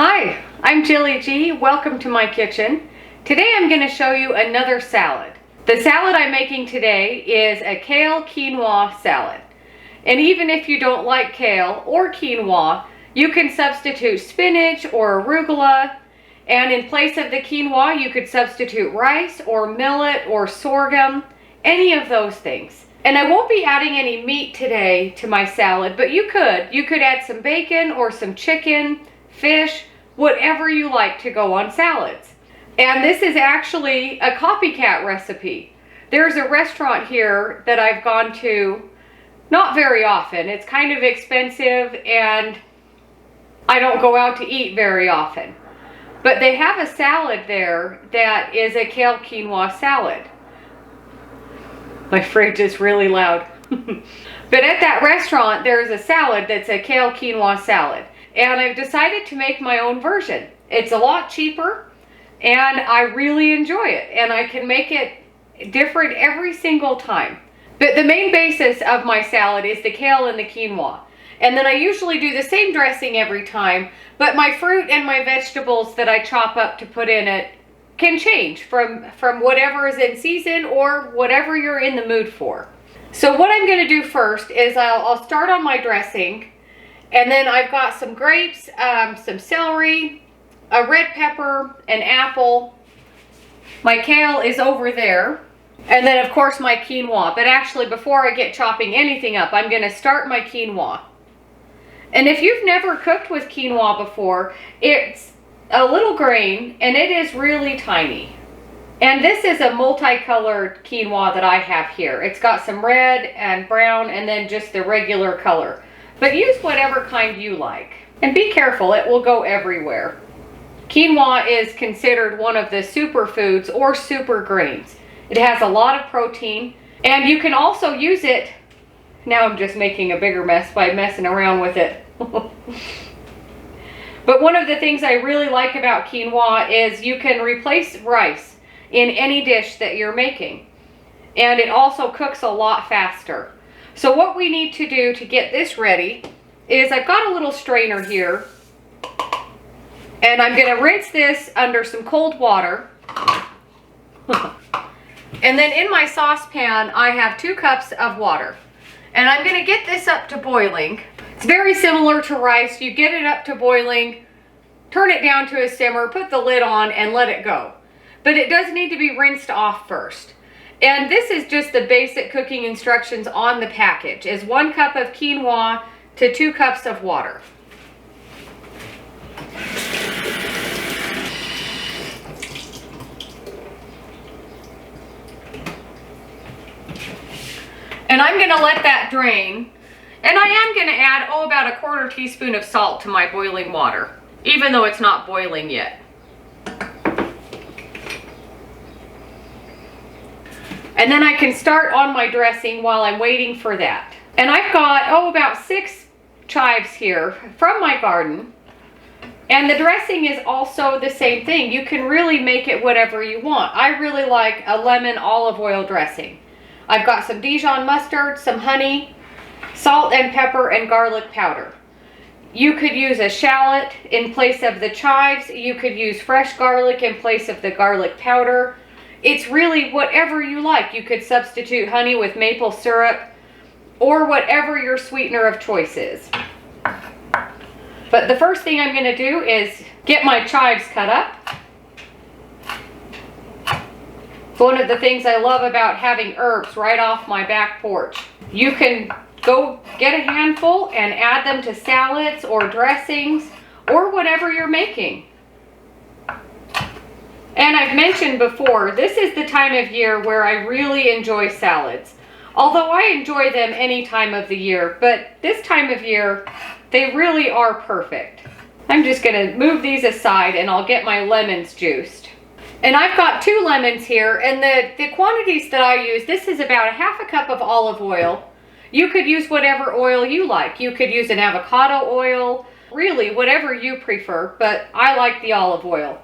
Hi, I'm Jilly G. Welcome to my kitchen. Today I'm going to show you another salad. The salad I'm making today is a kale quinoa salad. And even if you don't like kale or quinoa, you can substitute spinach or arugula. And in place of the quinoa, you could substitute rice or millet or sorghum, any of those things. And I won't be adding any meat today to my salad, but you could. You could add some bacon or some chicken, fish, whatever you like to go on salads. And this is actually a Copycat recipe. There's a restaurant here that I've gone to not very often. It's kind of expensive and I don't go out to eat very often. But they have a salad there that is a kale quinoa salad. My fridge is really loud. But at that restaurant, there's a salad that's a kale quinoa salad. And I've decided to make my own version. It's a lot cheaper and I really enjoy it. And I can make it different every single time. But the main basis of my salad is the kale and the quinoa. And then I usually do the same dressing every time, but my fruit and my vegetables that I chop up to put in it can change from whatever is in season or whatever you're in the mood for. So what I'm going to do first is I'll start on my dressing, and then I've got some grapes, some celery, a red pepper, an apple. My kale is over there. And then of course my quinoa. But actually before I get chopping anything up, I'm going to start my quinoa. And if you've never cooked with quinoa before, it's a little grain and it is really tiny. And this is a multicolored quinoa that I have here. It's got some red and brown and then just the regular color. But use whatever kind you like. And be careful, it will go everywhere. Quinoa is considered one of the superfoods or super grains. It has a lot of protein, and you can also use it. Now I'm just making a bigger mess by messing around with it. But one of the things I really like about quinoa is you can replace rice in any dish that you're making. And it also cooks a lot faster. So what we need to do to get this ready is I've got a little strainer here. And I'm going to rinse this under some cold water. And then in my saucepan, I have 2 cups of water. And I'm going to get this up to boiling. It's very similar to rice. You get it up to boiling, turn it down to a simmer, put the lid on, and let it go. But it does need to be rinsed off first. And this is just the basic cooking instructions on the package. Is 1 cup of quinoa to 2 cups of water. And I'm going to let that drain. And I am going to add, about a 1/4 teaspoon of salt to my boiling water, even though it's not boiling yet. And then I can start on my dressing while I'm waiting for that. And I've got, about 6 chives here from my garden. And the dressing is also the same thing. You can really make it whatever you want. I really like a lemon olive oil dressing. I've got some Dijon mustard, some honey, salt and pepper, and garlic powder. You could use a shallot in place of the chives. You could use fresh garlic in place of the garlic powder. It's really whatever you like. You could substitute honey with maple syrup or whatever your sweetener of choice is. But the first thing I'm going to do is get my chives cut up. One of the things I love about having herbs right off my back porch. You can go get a handful and add them to salads or dressings or whatever you're making. And I've mentioned before, this is the time of year where I really enjoy salads. Although I enjoy them any time of the year, but this time of year, they really are perfect. I'm just going to move these aside and I'll get my lemons juiced. And I've got 2 lemons here, and the quantities that I use, this is about 1/2 cup of olive oil. You could use whatever oil you like. You could use an avocado oil, really whatever you prefer, but I like the olive oil.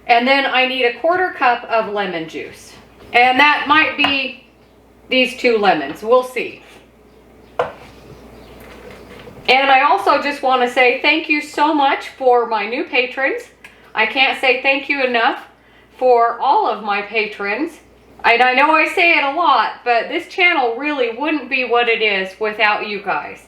And then I need 1/4 cup of lemon juice. And that might be these 2 lemons. We'll see. And I also just want to say thank you so much for my new patrons. I can't say thank you enough for all of my patrons. And I know I say it a lot, but this channel really wouldn't be what it is without you guys.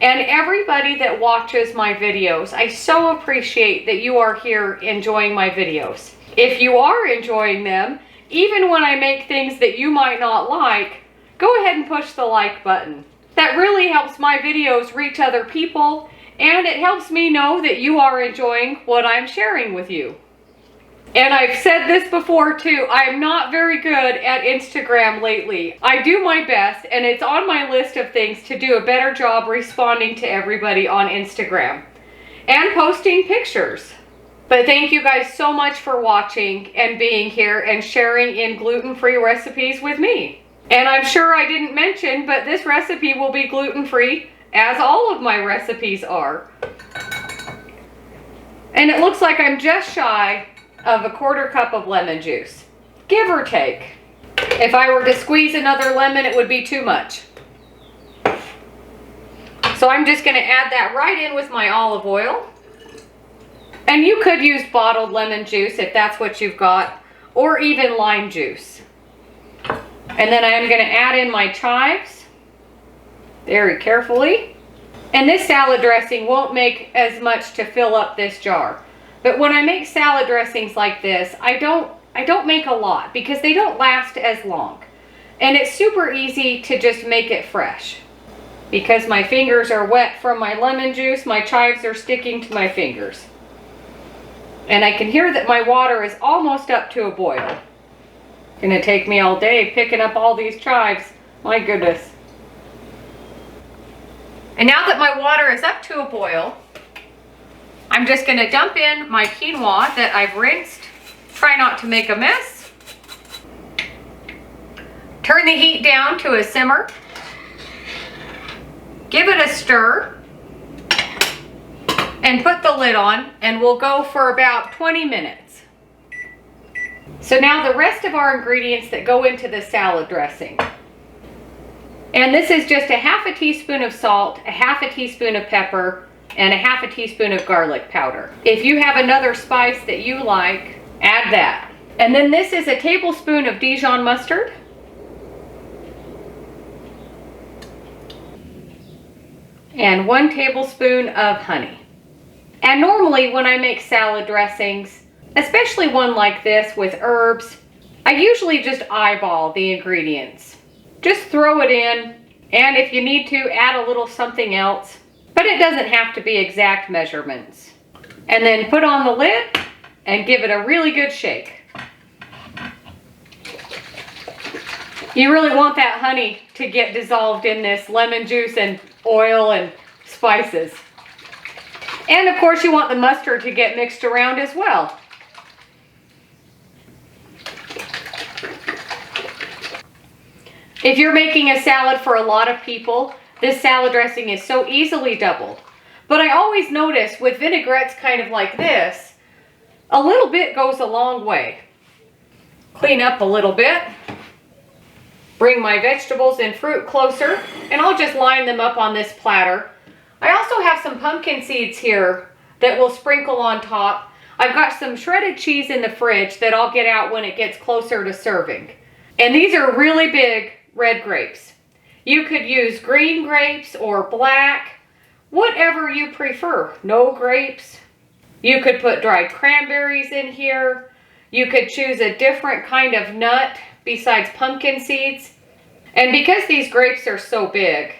And everybody that watches my videos, I so appreciate that you are here enjoying my videos. If you are enjoying them, even when I make things that you might not like, go ahead and push the like button. That really helps my videos reach other people, and it helps me know that you are enjoying what I'm sharing with you. And I've said this before too, I'm not very good at Instagram lately. I do my best, and it's on my list of things to do a better job responding to everybody on Instagram and posting pictures. But thank you guys so much for watching and being here and sharing in gluten-free recipes with me. And I'm sure I didn't mention, but this recipe will be gluten-free, as all of my recipes are. And it looks like I'm just shy of a 1/4 cup of lemon juice, give or take. If I were to squeeze another lemon, it would be too much. So I'm just going to add that right in with my olive oil. And you could use bottled lemon juice if that's what you've got, or even lime juice. And then I am going to add in my chives very carefully. And this salad dressing won't make as much to fill up this jar. But when I make salad dressings like this, I don't make a lot because they don't last as long. And it's super easy to just make it fresh. Because my fingers are wet from my lemon juice, my chives are sticking to my fingers. And I can hear that my water is almost up to a boil. It's gonna take me all day picking up all these chives. My goodness. And now that my water is up to a boil, I'm just going to dump in my quinoa that I've rinsed. Try not to make a mess. Turn the heat down to a simmer. Give it a stir. And put the lid on, and we'll go for about 20 minutes. So now the rest of our ingredients that go into the salad dressing. And this is just a 1/2 teaspoon of salt, a 1/2 teaspoon of pepper, and a 1/2 teaspoon of garlic powder. If you have another spice that you like, add that. And then this is a tablespoon of Dijon mustard. And 1 tablespoon of honey. And normally when I make salad dressings, especially one like this with herbs, I usually just eyeball the ingredients. Just throw it in, and if you need to, add a little something else. But it doesn't have to be exact measurements. And then put on the lid and give it a really good shake. You really want that honey to get dissolved in this lemon juice and oil and spices. And of course you want the mustard to get mixed around as well. If you're making a salad for a lot of people, this salad dressing is so easily doubled. But I always notice with vinaigrettes kind of like this, a little bit goes a long way. Clean up a little bit. Bring my vegetables and fruit closer, and I'll just line them up on this platter. I also have some pumpkin seeds here that we'll sprinkle on top. I've got some shredded cheese in the fridge that I'll get out when it gets closer to serving. And these are really big red grapes. You could use green grapes or black, whatever you prefer. No grapes. You could put dried cranberries in here. You could choose a different kind of nut besides pumpkin seeds. And because these grapes are so big,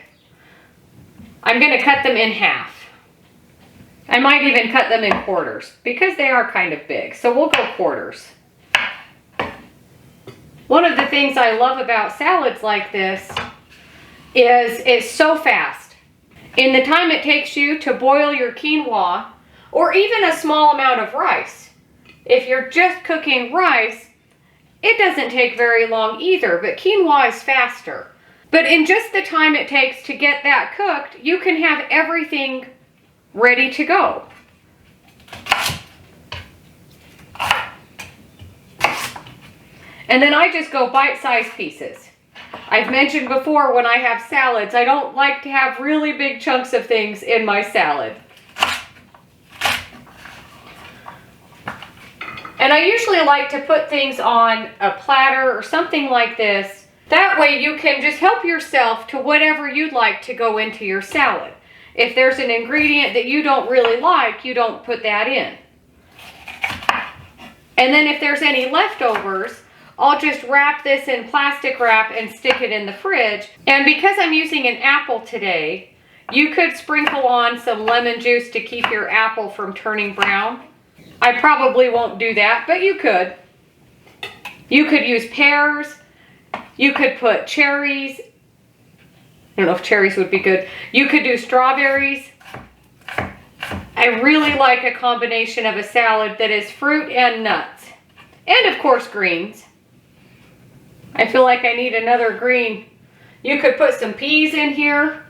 I'm going to cut them in half. I might even cut them in quarters because they are kind of big. So we'll go quarters. One of the things I love about salads like this is it's so fast. In the time it takes you to boil your quinoa, or even a small amount of rice. If you're just cooking rice, it doesn't take very long either, but quinoa is faster. But in just the time it takes to get that cooked, you can have everything ready to go. And then I just go bite-sized pieces. I've mentioned before, when I have salads, I don't like to have really big chunks of things in my salad. And I usually like to put things on a platter or something like this. That way you can just help yourself to whatever you'd like to go into your salad. If there's an ingredient that you don't really like, you don't put that in. And then if there's any leftovers, I'll just wrap this in plastic wrap and stick it in the fridge. And because I'm using an apple today, you could sprinkle on some lemon juice to keep your apple from turning brown. I probably won't do that, but you could. You could use pears. You could put cherries. I don't know if cherries would be good. You could do strawberries. I really like a combination of a salad that is fruit and nuts. And of course greens. I feel like I need another green. You could put some peas in here.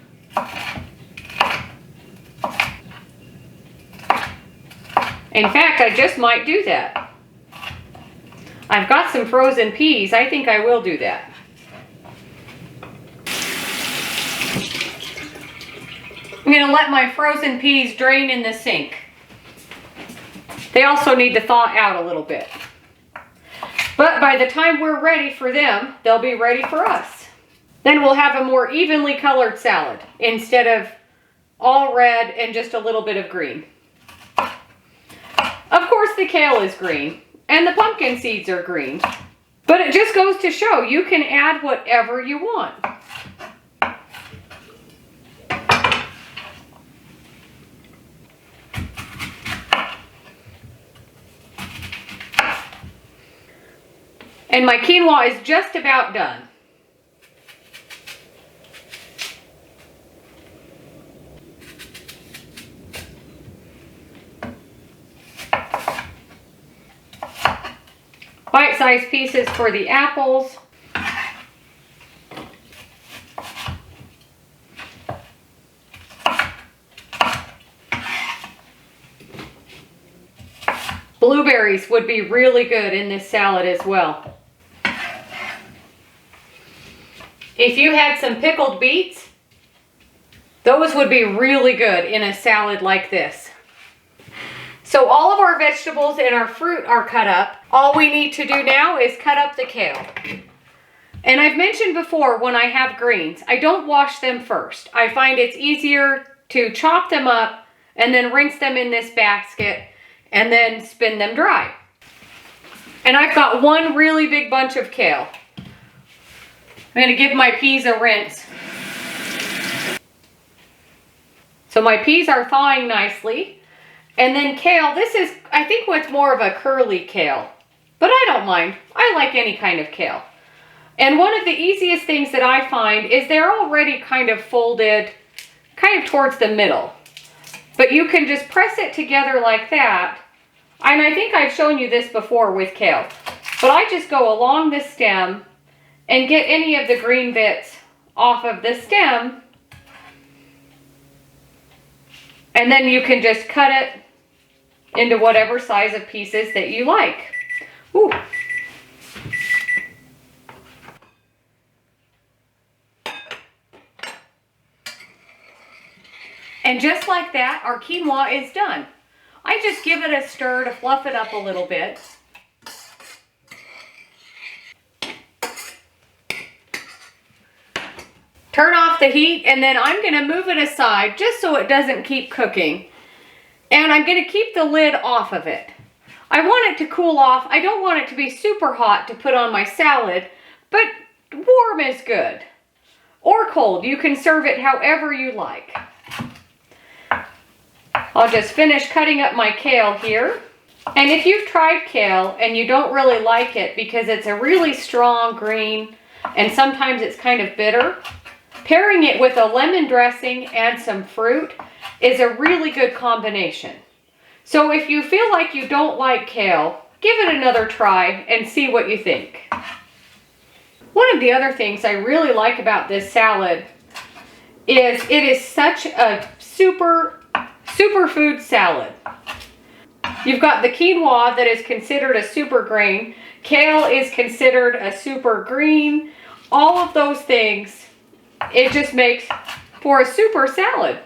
In fact, I just might do that. I've got some frozen peas. I think I will do that. I'm going to let my frozen peas drain in the sink. They also need to thaw out a little bit. But by the time we're ready for them, they'll be ready for us. Then we'll have a more evenly colored salad instead of all red and just a little bit of green. Of course, the kale is green and the pumpkin seeds are green. But it just goes to show you can add whatever you want. And my quinoa is just about done. Bite-sized pieces for the apples. Blueberries would be really good in this salad as well. If you had some pickled beets, those would be really good in a salad like this. So all of our vegetables and our fruit are cut up. All we need to do now is cut up the kale. And I've mentioned before, when I have greens, I don't wash them first. I find it's easier to chop them up and then rinse them in this basket and then spin them dry. And I've got one really big bunch of kale. I'm going to give my peas a rinse. So my peas are thawing nicely. And then kale, this is, I think, what's more of a curly kale. But I don't mind. I like any kind of kale. And one of the easiest things that I find is they're already kind of folded kind of towards the middle. But you can just press it together like that. And I think I've shown you this before with kale. But I just go along the stem and get any of the green bits off of the stem. And then you can just cut it into whatever size of pieces that you like. Ooh. And just like that, our quinoa is done. I just give it a stir to fluff it up a little bit. Turn off the heat, and then I'm going to move it aside just so it doesn't keep cooking. And I'm going to keep the lid off of it. I want it to cool off. I don't want it to be super hot to put on my salad, but warm is good. Or cold. You can serve it however you like. I'll just finish cutting up my kale here. And if you've tried kale and you don't really like it because it's a really strong green and sometimes it's kind of bitter, pairing it with a lemon dressing and some fruit is a really good combination. So if you feel like you don't like kale, give it another try and see what you think. One of the other things I really like about this salad is it is such a superfood salad. You've got the quinoa that is considered a super grain. Kale is considered a super green. all of those things, it just makes for a super salad.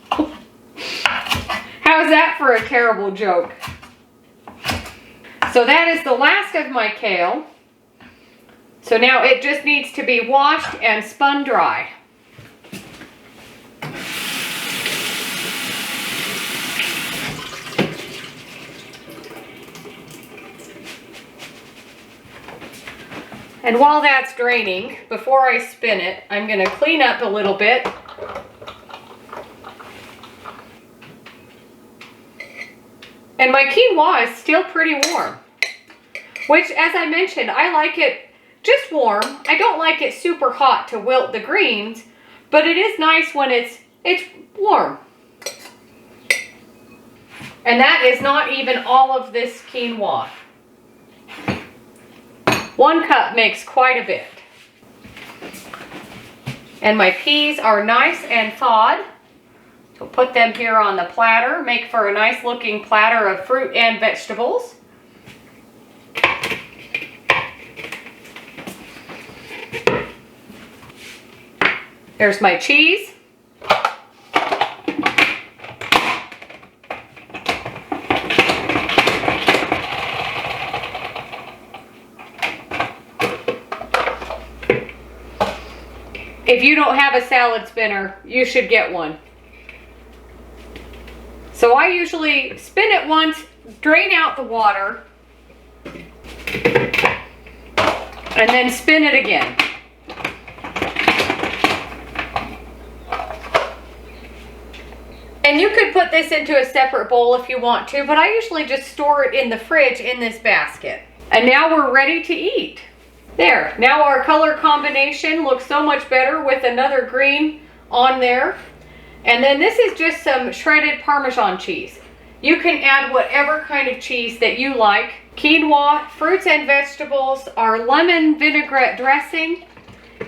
How's that for a terrible joke? So that is the last of my kale. So now it just needs to be washed and spun dry. And while that's draining, before I spin it, I'm going to clean up a little bit. And my quinoa is still pretty warm, which, as I mentioned, I like it just warm. I don't like it super hot to wilt the greens, but it is nice when it's warm. And that is not even all of this quinoa. 1 cup makes quite a bit. And my peas are nice and thawed. So put them here on the platter. Make for a nice looking platter of fruit and vegetables. There's my cheese. If you don't have a salad spinner, you should get one. So I usually spin it once, drain out the water, and then spin it again. And you could put this into a separate bowl if you want to, but I usually just store it in the fridge in this basket. And now we're ready to eat. There, now our color combination looks so much better with another green on there. And then this is just some shredded Parmesan cheese. You can add whatever kind of cheese that you like. Quinoa, fruits and vegetables, our lemon vinaigrette dressing,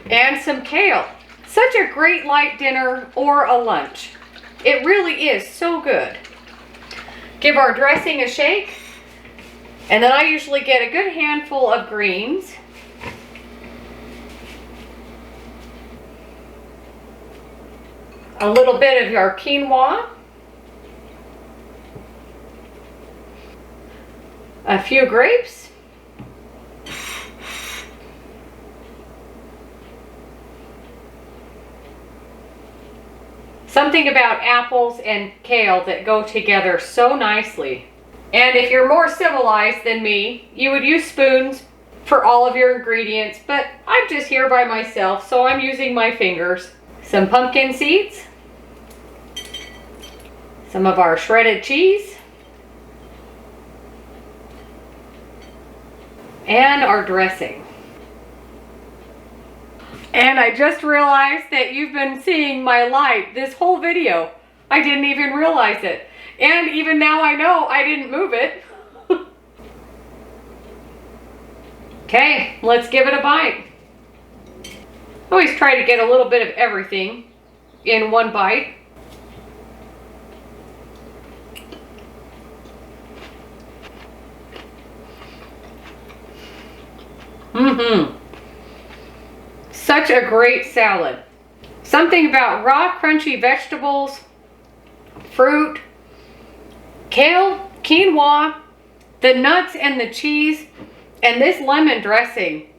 and some kale. Such a great light dinner or a lunch. It really is so good. Give our dressing a shake. And then I usually get a good handful of greens. A little bit of your quinoa. A few grapes. Something about apples and kale that go together so nicely. And if you're more civilized than me, you would use spoons for all of your ingredients, but I'm just here by myself, so I'm using my fingers. Some pumpkin seeds. Some of our shredded cheese. And our dressing. And I just realized that you've been seeing my light this whole video. I didn't even realize it. And even now I know I didn't move it. Okay, let's give it a bite. I always try to get a little bit of everything in one bite. Such a great salad. Something about raw, crunchy vegetables, fruit, kale, quinoa, the nuts and the cheese, and this lemon dressing.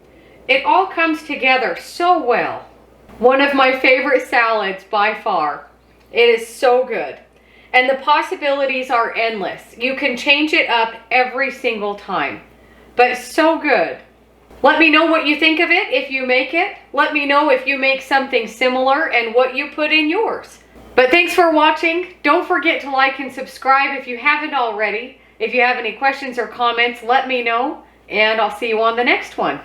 It all comes together so well. One of my favorite salads by far. It is so good. And the possibilities are endless. You can change it up every single time. But so good. Let me know what you think of it if you make it. Let me know if you make something similar and what you put in yours. But thanks for watching. Don't forget to like and subscribe if you haven't already. If you have any questions or comments, let me know. And I'll see you on the next one.